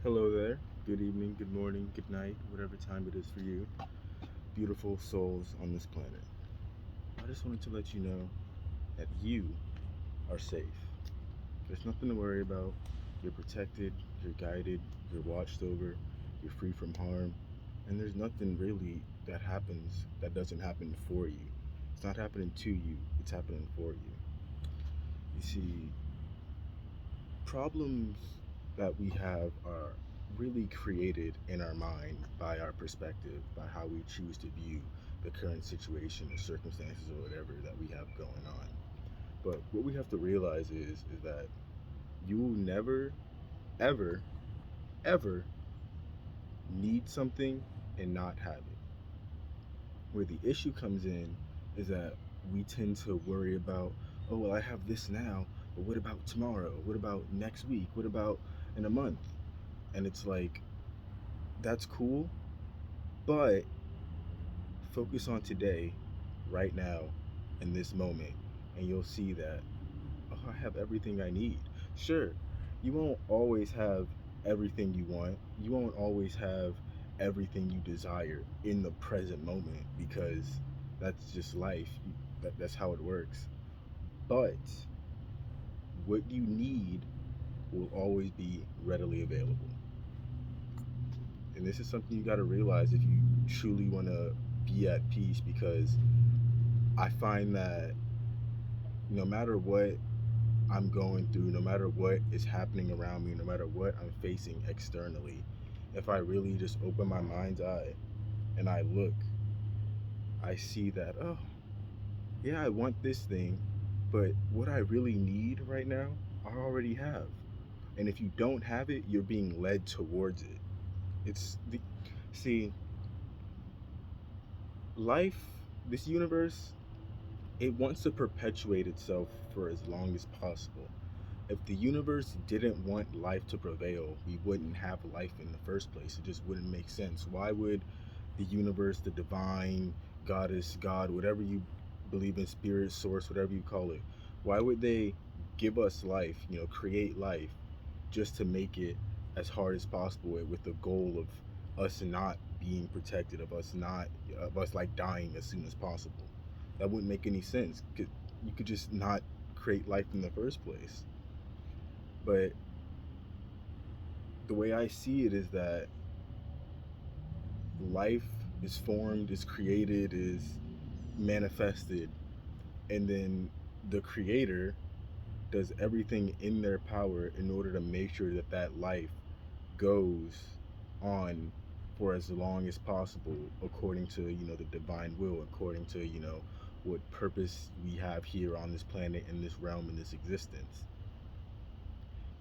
Hello there. Good evening, good morning, good night, whatever time it is for you, beautiful souls on this planet. I just wanted to let you know that you are safe. There's nothing to worry about. You're protected, you're guided, you're watched over, you're free from harm, and there's nothing really that happens that doesn't happen for you. It's not happening to you, it's happening for you. You see, problems that we have are really created in our mind by our perspective, by how we choose to view the current situation, the circumstances, or whatever that we have going on. But what we have to realize is that you will never, ever, ever need something and not have it. Where the issue comes in is that we tend to worry about, oh, well, I have this now, but what about tomorrow? What about next week? What about in a month? And it's like, that's cool, but focus on today, right now, in this moment, and you'll see that, oh, I have everything I need. Sure, you won't always have everything you want. You won't always have everything you desire in the present moment because that's just life. That's how it works. But what you need will always be readily available. And this is something you got to realize if you truly want to be at peace, because I find that no matter what I'm going through, no matter what is happening around me, no matter what I'm facing externally, if I really just open my mind's eye and I look, I see that, oh, yeah, I want this thing, but what I really need right now, I already have. And if you don't have it, you're being led towards it. It's the, see, life, this universe, it wants to perpetuate itself for as long as possible. If the universe didn't want life to prevail, we wouldn't have life in the first place. It just wouldn't make sense. Why would the universe, the divine, goddess, God, whatever you believe in, spirit, source, whatever you call it, why would they give us life, create life just to make it as hard as possible with the goal of us not being protected, of us like dying as soon as possible? That wouldn't make any sense. You could just not create life in the first place. But the way I see it is that life is formed, is created, is manifested, and then the creator does everything in their power in order to make sure that that life goes on for as long as possible, according to the divine will, according to what purpose we have here on this planet, in this realm, in this existence.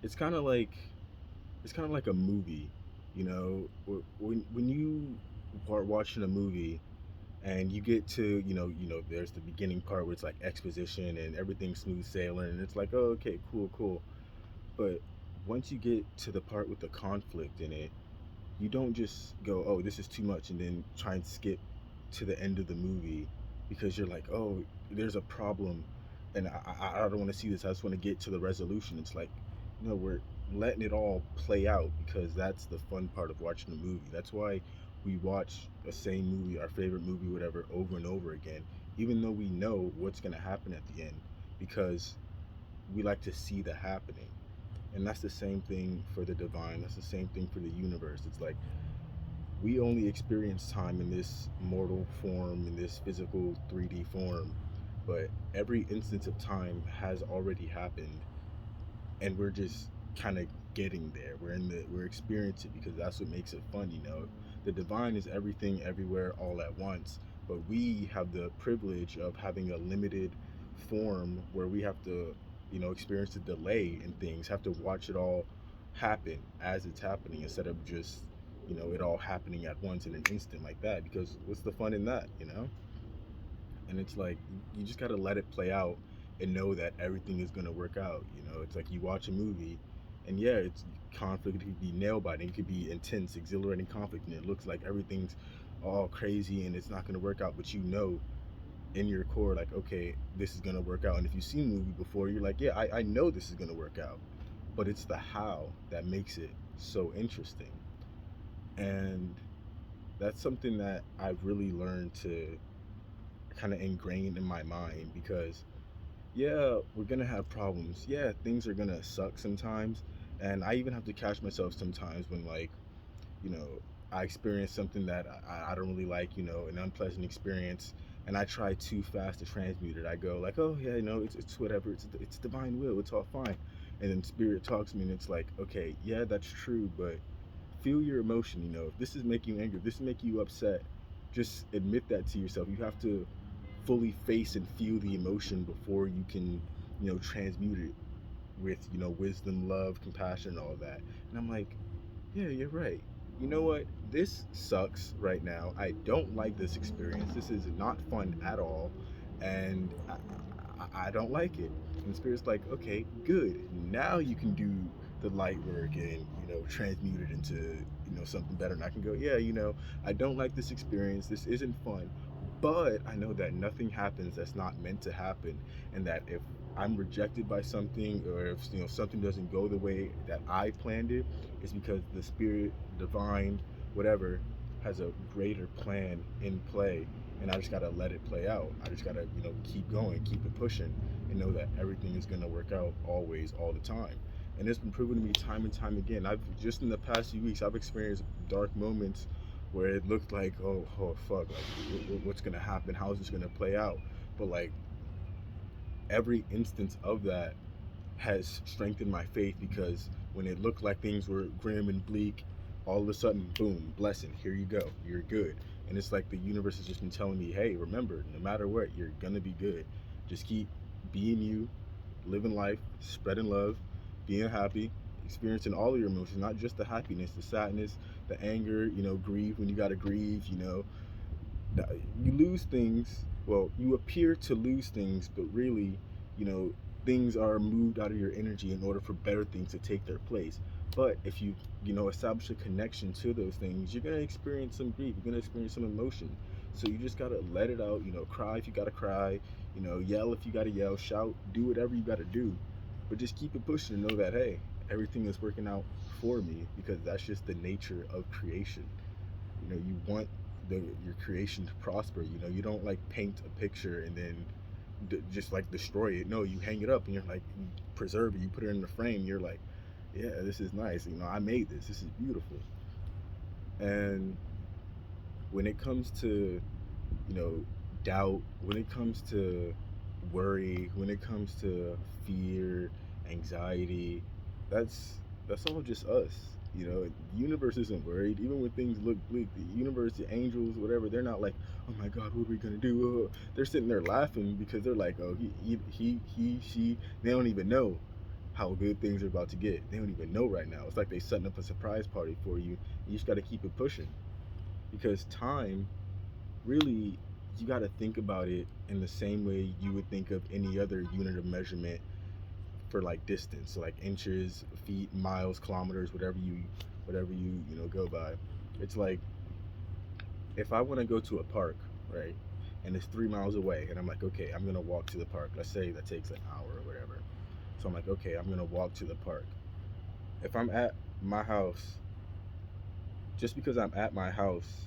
It's kind of like a movie, when you are watching a movie and you get to there's the beginning part where it's like exposition and everything's smooth sailing, and it's like, oh, okay, cool, cool. But once you get to the part with the conflict in it, you don't just go, oh, this is too much, and then try and skip to the end of the movie because you're like, oh, there's a problem, and I don't want to see this. I just want to get to the resolution. It's like, no, we're letting it all play out, because that's the fun part of watching a movie. That's why we watch the same movie, our favorite movie, whatever, over and over again, even though we know what's going to happen at the end, because we like to see the happening. And that's the same thing for the divine. That's the same thing for the universe. It's like we only experience time in this mortal form, in this physical 3D form, but every instance of time has already happened, and we're just kind of getting there. We're experiencing it, because that's what makes it fun. The divine is everything, everywhere, all at once, but we have the privilege of having a limited form where we have to, experience the delay in things, have to watch it all happen as it's happening, instead of just, it all happening at once in an instant like that. Because what's the fun in that? And it's like, you just got to let it play out and know that everything is going to work out. It's like you watch a movie, and yeah, it's conflict. It could be nail biting, it could be intense, exhilarating conflict, and it looks like everything's all crazy and it's not going to work out, but in your core, like, okay, this is going to work out. And if you've seen a movie before, you're like, yeah, I know this is going to work out, but it's the how that makes it so interesting. And that's something that I've really learned to kind of ingrain in my mind because, yeah, we're gonna have problems. Yeah, things are gonna suck sometimes. And I even have to catch myself sometimes when, like, you know, I experience something that I don't really like, an unpleasant experience, and I try too fast to transmute it. I go like, oh yeah, it's whatever, it's divine will, it's all fine. And then spirit talks to me, and it's like, okay, yeah, that's true, but feel your emotion. If this is making you angry, if this is making you upset, just admit that to yourself. You have to fully face and feel the emotion before you can, transmute it with, wisdom, love, compassion, all that. And I'm like, yeah, you're right. You know what? This sucks right now. I don't like this experience. This is not fun at all. And I don't like it. And Spirit's like, okay, good. Now you can do the light work and, transmute it into, something better. And I can go, yeah, I don't like this experience. This isn't fun. But I know that nothing happens that's not meant to happen. And that if I'm rejected by something, or if something doesn't go the way that I planned it, it's because the spirit, divine, whatever, has a greater plan in play, and I just gotta let it play out. I just gotta keep going, keep it pushing, and know that everything is gonna work out always, all the time. And it's been proven to me time and time again. I've just in the past few weeks, I've experienced dark moments where it looked like, oh fuck, like what's gonna happen? How is this gonna play out? But like every instance of that has strengthened my faith, because when it looked like things were grim and bleak, all of a sudden, boom, blessing, here you go, you're good. And it's like the universe has just been telling me, hey, remember, no matter what, you're gonna be good. Just keep being you, living life, spreading love, being happy, experiencing all of your emotions, not just the happiness, the sadness, the anger, grieve when you gotta grieve, you lose things. Well, you appear to lose things, but really, you know, things are moved out of your energy in order for better things to take their place. But if you, establish a connection to those things, you're gonna experience some grief. You're gonna experience some emotion. So you just gotta let it out. Cry if you gotta cry. Yell if you gotta yell. Shout. Do whatever you gotta do. But just keep it pushing and know that, hey, everything is working out for me, because that's just the nature of creation. You want your creation to prosper. You don't like paint a picture and then just like destroy it. No, you hang it up and you're like, you preserve it, you put it in the frame, you're like, yeah, this is nice. I made this is beautiful. And when it comes to, you know doubt, when it comes to worry, when it comes to fear, anxiety, that's all just us. The universe isn't worried. Even when things look bleak, the universe, the angels, whatever, they're not like, oh my god, what are we gonna do? They're sitting there laughing, because they're like, oh, she, they don't even know how good things are about to get. They don't even know right now. It's like they setting up a surprise party for you. You just got to keep it pushing, because time, really, you got to think about it in the same way you would think of any other unit of measurement for like distance, so like inches, feet, miles, kilometers, whatever you go by. It's like, if I want to go to a park, right, and it's 3 miles away, and I'm like, okay, I'm gonna walk to the park. Let's say that takes an hour or whatever. So I'm like, okay, I'm gonna walk to the park. If I'm at my house, just because I'm at my house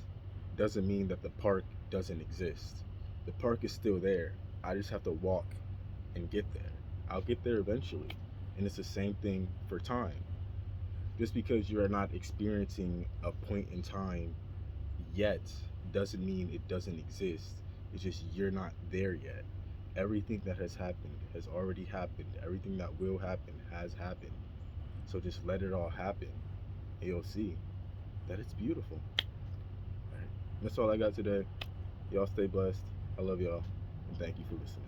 doesn't mean that the park doesn't exist. The park is still there. I just have to walk and get there. I'll get there eventually. And it's the same thing for time. Just because you are not experiencing a point in time yet doesn't mean it doesn't exist. It's just you're not there yet. Everything that has happened has already happened. Everything that will happen has happened. So just let it all happen, and you'll see that it's beautiful. All right. That's all I got today. Y'all stay blessed. I love y'all. And thank you for listening.